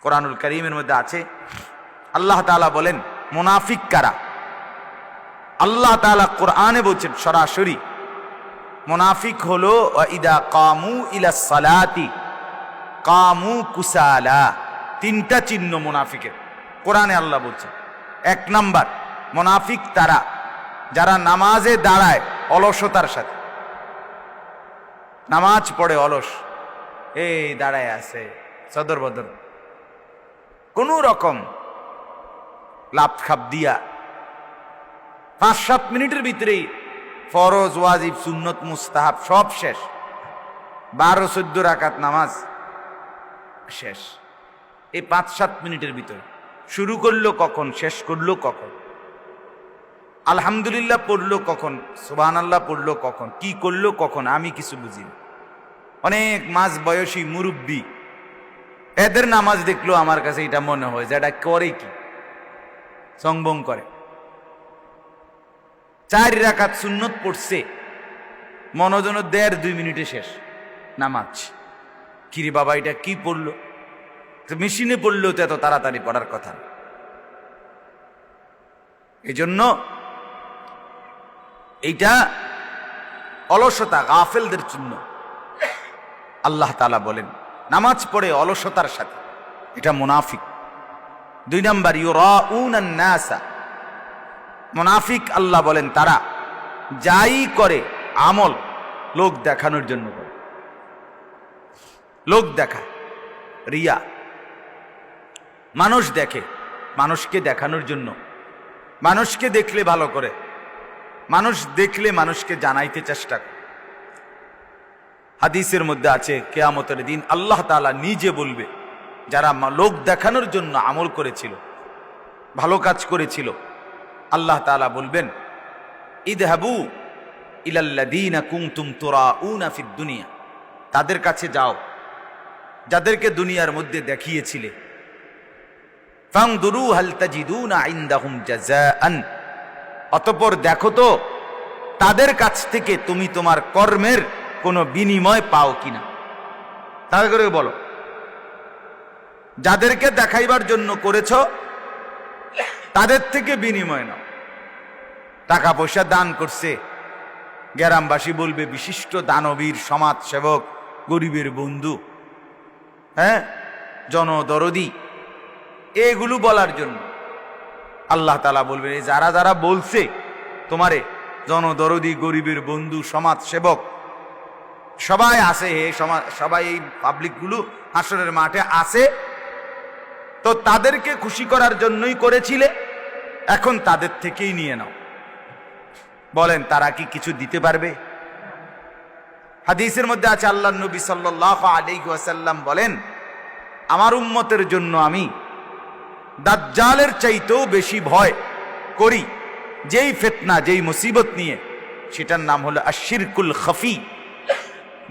কোরআনুল কারীমের মধ্যে আছে, আল্লাহ তাআলা বলেন মুনাফিক কারা। আল্লাহ তাআলা কোরআনে বলছেন সরাসরি, মুনাফিক হলো ইদা কামু ইলা সালাতি কামু কুসালা। তিনটা চিহ্ন মুনাফিকের কোরআনে আল্লাহ বলছেন। এক নাম্বার, মুনাফিক তারা যারা নামাজে দাঁড়ায় অলসতার সাথে, নামাজ পড়ে অলস, এই দাঁড়ায় আছে সদর বদর, কোন রকম লাভ খাপ দিয়া 5-7 মিনিটের ভিতরেই ফরজ ওয়াজিব সুন্নত মুস্তাহাব সব শেষ, 12-14 রাকাত নামাজ শেষ। এই 5-7 মিনিটের ভিতরে শুরু করলো কখন, শেষ করলো কখন, আলহামদুলিল্লাহ পড়লো কখন, সুবহানাল্লাহ পড়লো কখন, কি করলো কখন, আমি কিছু বুঝি না। অনেক মাঝ বয়সী মুরব্বী, এদের নামাজ দেখলো আমার কাছে এটা মনে হয় যে এটা করে কি, সংবং করে। 4 রাকাত সুন্নত পড়ছে, মনোজন 1.5-2 মিনিটে শেষ নামাজ। কিরে বাবা এটা কি পড়লো, মেশিনে পড়লেও তো এত তাড়াতাড়ি পড়ার কথা। এই জন্য এইটা অলসতা, গাফেলদের চিহ্ন। আল্লাহ তাআলা বলেন নামাজ পড়ে অলসতার সাথে, এটা মুনাফিক। 2 নাম্বার, ইউরাউনান নাসা। মুনাফিক আল্লাহ বলেন তারা যাই করে আমল লোক দেখানোর জন্য করে, লোক দেখা, রিয়া। মানুষ দেখে, মানুষকে দেখানোর জন্য, মানুষকে দেখলে ভালো করে, মানুষ দেখলে মানুষকে জানাইতে চেষ্টা করে। হাদিসের মধ্যে আছে কিয়ামতের দিন আল্লাহ তাআলা নিজে বলবে, যারা লোক দেখানোর জন্য আমল করেছিল, ভালো কাজ করেছিল, আল্লাহ তাআলা বলবেন ইযহাবু ইলাল্লাযীনা কুনতুম তুরাউনা ফিদ দুনিয়া। তাদের কাছে যাও যাদেরকে দুনিয়ার মধ্যে দেখিয়েছিলে, ফানদুরু হাল তাজিদুনা ইনদাহুম জাযাআন। অতঃপর দেখো তো তাদের কাছ থেকে তুমি তোমার কর্মের কোনো বিনিময় পাও কিনা। তাহলে করে বলো, যাদেরকে দেখাইবার জন্য করেছ তাদের থেকে বিনিময় নাও। টাকা পয়সা দান করছে, গ্রামবাসী বলবে বিশিষ্ট দানবীর, সমাজ সেবক, গরিবের বন্ধু, হ্যাঁ, জনদরদি, এগুলো বলার জন্য আল্লাহ তাআলা বলবেন এই যারা যারা বলছে তোমারে জনদরদি, গরিবের বন্ধু, সমাজ সেবক, সবাই আছে, সবাই এই পাবলিকগুলো হাসরের মাঠে আছে, তো তাদেরকে খুশি করার জন্যই করেছিলে, এখন তাদের থেকেই নিয়ে নাও। বলেন তারা কি কিছু দিতে পারবে? হাদিসের মধ্যে আছে আল্লাহর নবী সাল্লাল্লাহু আলাইহি ওয়াসাল্লাম বলেন, আমার উম্মতের জন্য আমি দাজ্জালের চাইতেও বেশি ভয় করি যেই ফিতনা, যেই মুসিবত নিয়ে, সেটার নাম হলো আশিরকুল খাফি,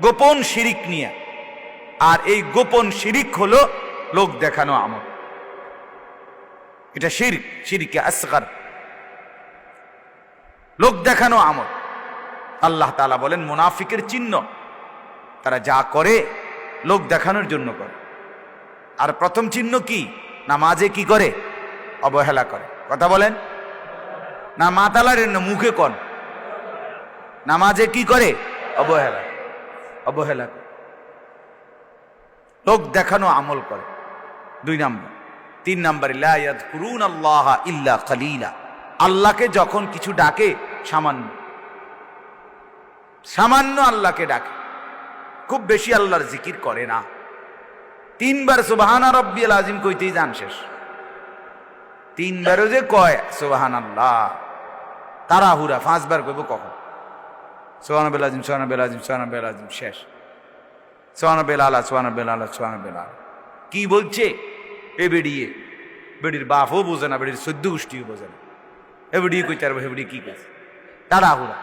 গোপন শিরিক নিয়ে। আর এই গোপন শিরিক হলো লোক দেখানো আমল, এটা শিরক, শিরকে আসগর, লোক দেখানো আমল। আল্লাহ তাআলা বলেন মুনাফিকের চিহ্ন, তারা যা করে লোক দেখানোর জন্য করে। আর প্রথম চিহ্ন কি? নামাজে কি করে? অবহেলা করে। কথা বলেন না, মাতালার মুখে কোন নামাজে কি করে? অবহেলা, অবহেলা করে, লোক দেখানো আমল করে। 2 নাম্বার। 3 নাম্বার, লা ইয়াযকুরুনাল্লাহা ইল্লা কালিলা। আল্লাহকে যখন কিছু ডাকে সামান্য, সামান্য আল্লাহকে ডাকে, খুব বেশি আল্লাহর জিকির করে না। 3 বার সুবহানা রাব্বিয়াল আযীম কইতেই জান শেষ। 3 বারও যে কয় সুবহানাল্লাহ, তাড়াহুড়া 5 বার কইব কখন? সুবহানাল্লাহ আযীম, সুবহানাল্লাহ আযীম, সুবহানাল্লাহ আযীম শেষ। সুবহানাল্লাহ আলা, সুবহানাল্লাহ আলা, সুবহানাল্লাহ। কি বলছে এ বেড়িয়ে? বেড়ির বাপও বোঝে না, বেড়ির 14 গোষ্ঠীও বোঝে না। এ বেড়িয়ে কইতে পারবো, এ বেড়িয়ে কি কইছে? তাড়াহুড়া।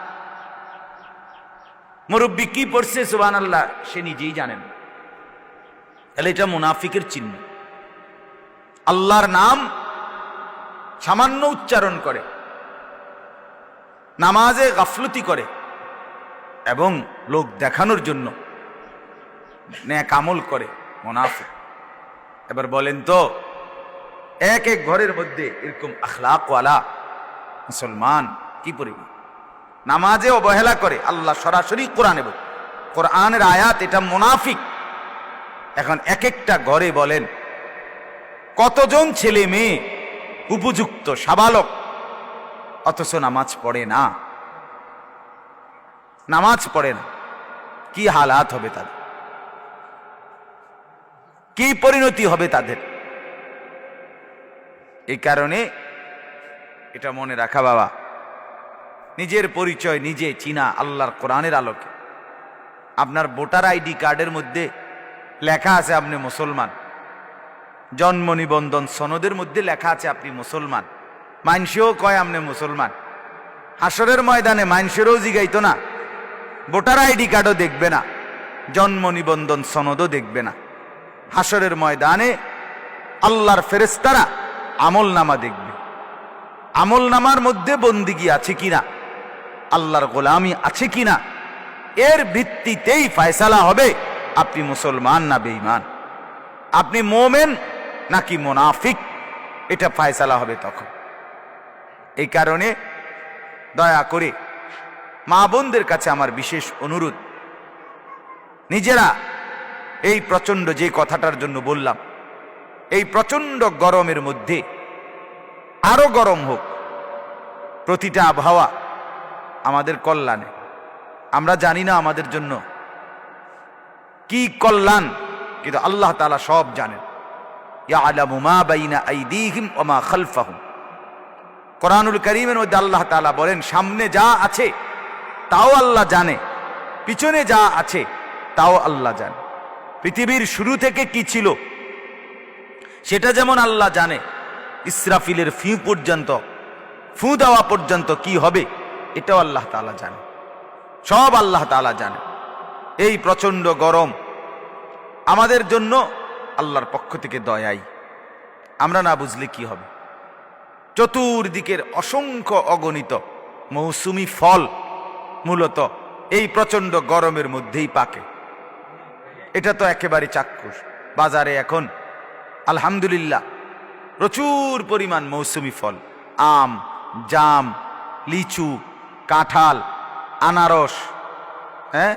মুরব্বী কি পড়ছে সুবহানাল্লাহ সে নিজেই জানেন। তাহলে এটা মুনাফিকের চিহ্ন। আল্লাহর নাম সামান্য উচ্চারণ করে, নামাজে গাফলতি করে, এবং লোক দেখানোর জন্য নেক আমল করে, মুনাফিক। এবার বলেন তো, এক এক ঘরের মধ্যে এরকম আখলাকওয়ালা মুসলমান কি পরিমাণ নামাজে অবহেলা করে। আল্লাহ সরাসরি কোরআনে বলে, কোরআনের আয়াত, এটা মুনাফিক। এখন এক একটা ঘরে বলেন কতজন ছেলে মেয়ে উপযুক্ত সাবালক, অথচ নামাজ পড়ে না, নামাজ পড়ে না। কি হালাত হবে তাদের, কি পরিণতি হবে তাদের? এই কারণে এটা মনে রাখা বাবা, নিজের পরিচয় নিজে চিনা আল্লাহর কোরআনের আলোকে। আপনার ভোটার আইডি কার্ডের মধ্যে লেখা আছে আপনি মুসলমান, জন্ম নিবন্ধন সনদের মধ্যে লেখা আছে আপনি মুসলমান, মাইনসেও কয় আপনি মুসলমান। হাসরের ময়দানে মাইনসেরও জিগাইতো না, ভোটার আইডি কার্ডও দেখবে না, জন্ম নিবন্ধন সনদও দেখবে না। হাসরের ময়দানে আল্লাহর ফেরেশতারা আমল নামা দেখবে, আমল নামার মধ্যে বন্দিগি আছে কিনা, আল্লাহর গোলামি আছে কিনা, এর ভিত্তিতেই ফয়সালা হবে আপনি মুসলমান না বেঈমান, আপনি মোমেন নাকি মুনাফিক, এটা ফয়সালা হবে তখন। এই কারণে দয়া করে মা বোনদের কাছে আমার বিশেষ অনুরোধ, নিজেরা এই প্রচন্ড যে কথাটার জন্য বললাম, এই প্রচন্ড গরমের মধ্যে আরো গরম হোক, প্রতিটা আবহাওয়া আমাদের কল্যাণে। আমরা জানি না আমাদের জন্য কি কল্যাণ, কিন্তু আল্লাহ তাআলা সব জানেন। ইয়ালামু মা বাইনা আইদিহিম ওয়া মা খালফাহুম। কোরআনুল কারীমের মধ্যে আল্লাহ তাআলা বলেন, সামনে যা আছে তাও আল্লাহ জানে, পিছনে যা আছে তাও আল্লাহ জানে। পৃথিবীর শুরু থেকে কি ছিল সেটা যেমন আল্লাহ জানে, ইসরাফিলের ফু দেওয়া পর্যন্ত কি হবে এটাও আল্লাহ তাআলা জানে, সব আল্লাহ তাআলা জানে। এই প্রচন্ড গরম আমাদের জন্য আল্লাহর পক্ষ থেকে দয়াই, আমরা না বুঝলে কি হবে। চতুর্দিকের অসংখ্য অগণিত মৌসুমি ফল মূলত এই প্রচন্ড গরমের মধ্যেই পাকে। এটা তো একেবারে চাক্ষুষ। বাজারে এখন আলহামদুলিল্লাহ প্রচুর পরিমাণ মৌসুমি ফল, আম, জাম, লিচু, কাঁঠাল, আনারস, হ্যাঁ,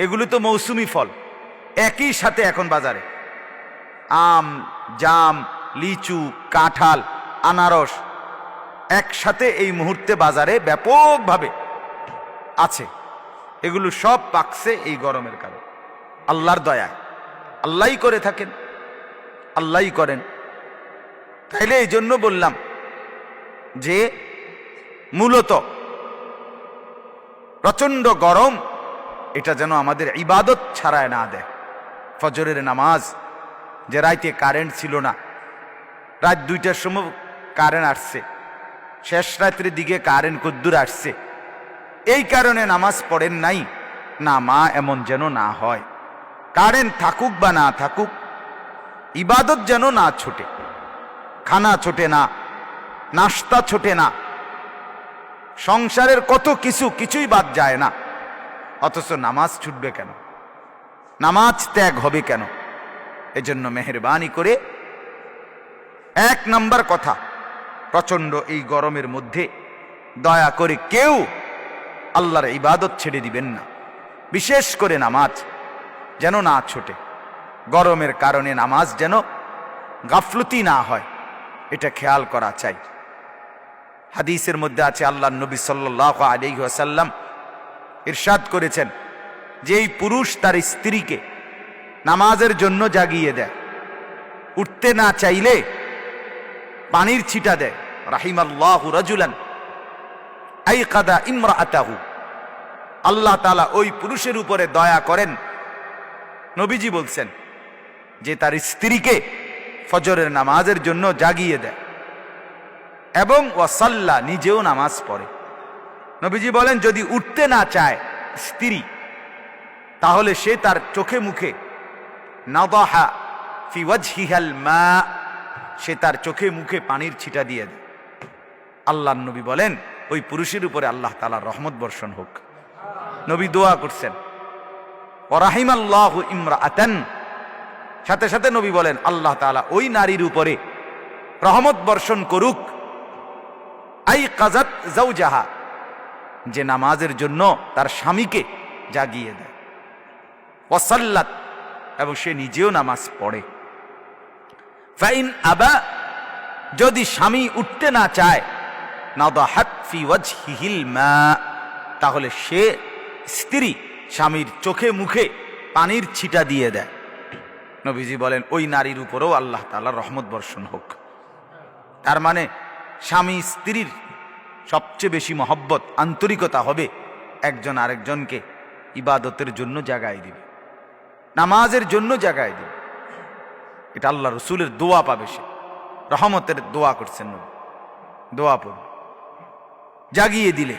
এগুলো তো মৌসুমি ফল। একই সাথে এখন বাজারে আম, জাম, লিচু, কাঁঠাল, আনারস একসাথে এই মুহূর্তে বাজারে ব্যাপকভাবে আছে। এগুলো সব পাকছে এই গরমের কারণে, আল্লাহর দয়ায়। আল্লাহই করে থাকেন, আল্লাহই করেন। তাইলে এই জন্য বললাম যে মূলত প্রচন্ড গরম এটা যেন আমাদের ইবাদত ছাড়ায় না দেয়। ফজরের নামাজ, যে রাইতে কারেন্ট ছিল না, রাত 2টার সময় কারেন্ট আসছে, শেষ রাত্রির দিকে কারেন্ট কদ্দুর আসছে, এই কারণে নামাজ পড়েন নাই না, মা এমন যেন না হয়। কারেন্ট থাকুক বা না থাকুক, ইবাদত যেন না ছোটে, খানা ছোটে না, নাস্তা ছোটে না, সংসারের কত কিছুই বাদ যায় না, অথচ নামাজ ছুটবে কেন, নামাজ ত্যাগ হবে কেন? এজন্য মেহেরবানি করে 1 নম্বর কথা, প্রচন্ড এই গরমের মধ্যে দয়া করে কেউ আল্লাহর ইবাদত ছেড়ে দিবেন না, বিশেষ করে নামাজ যেন না ছোটে। গরমের কারণে নামাজ যেন গাফলতি না হয়, এটা খেয়াল করা চাই। হাদিসের মধ্যে আছে, আল্লাহর নবী সাল্লাল্লাহু আলাইহি ওয়াসাল্লাম ইরশাদ করেছেন যে এই পুরুষ তার স্ত্রীকে নামাজের জন্য জাগিয়ে দেয়, উঠতে না চাইলে পানির ছিটা দেয়। রাহিমাল্লাহু রাজুলান আইকাদা ইমরাআতাহু। আল্লাহ তাআলা ওই পুরুষের উপরে দয়া করেন, নবীজি বলছেন, যে তার স্ত্রীকে ফজরের নামাজের জন্য জাগিয়ে দেয় এবং ওয়াসাল্লা, নিজেও নামাজ পড়ে। নবীজি বলেন, যদি উঠতে না চায় স্ত্রী, তাহলে সে তার চোখে মুখে নাদাহা ফি ওয়াজহিহাল মা, সে তার চোখে মুখে পানির ছিটা দিয়ে দেয়। আল্লাহর নবী বলেন, ওই পুরুষের উপরে আল্লাহ তাআলার রহমত বর্ষণ হোক। নবী দোয়া করছেন, ওয়া রাহিমাল্লাহু ইমরাআতান, সাথে সাথে নবী বলেন আল্লাহ তাআলা ওই নারীর উপরে রহমত বর্ষণ করুক, আই কাজাত জাওজাহা, যে নামাজের জন্য তার স্বামীকে জাগিয়ে দেয়, ওয়াসাল্লাত, এবং সে নিজেও নামাজ পড়ে। ফাইন আবা, যদি স্বামী উঠতে না চায়, নাদাহাত ফি ওয়াজহিহিল মা, তাহলে সে স্ত্রী স্বামীর চোখে মুখে পানির ছিটা দিয়ে দেয়। নবীজি বলেন ওই নারীর উপরেও আল্লাহ তাআলার রহমত বর্ষণ হোক। তার মানে স্বামী স্ত্রীর সবচেয়ে বেশি মহব্বত, আন্তরিকতা হবে একজন আরেকজনকে ইবাদতের জন্য জাগায় দিবে, নামাজের জন্য জাগায় দিবে। এটা আল্লাহ রসুলের দোয়া পাবে, সে রহমতের দোয়া করছেন, দোয়া পড়বে, জাগিয়ে দিলে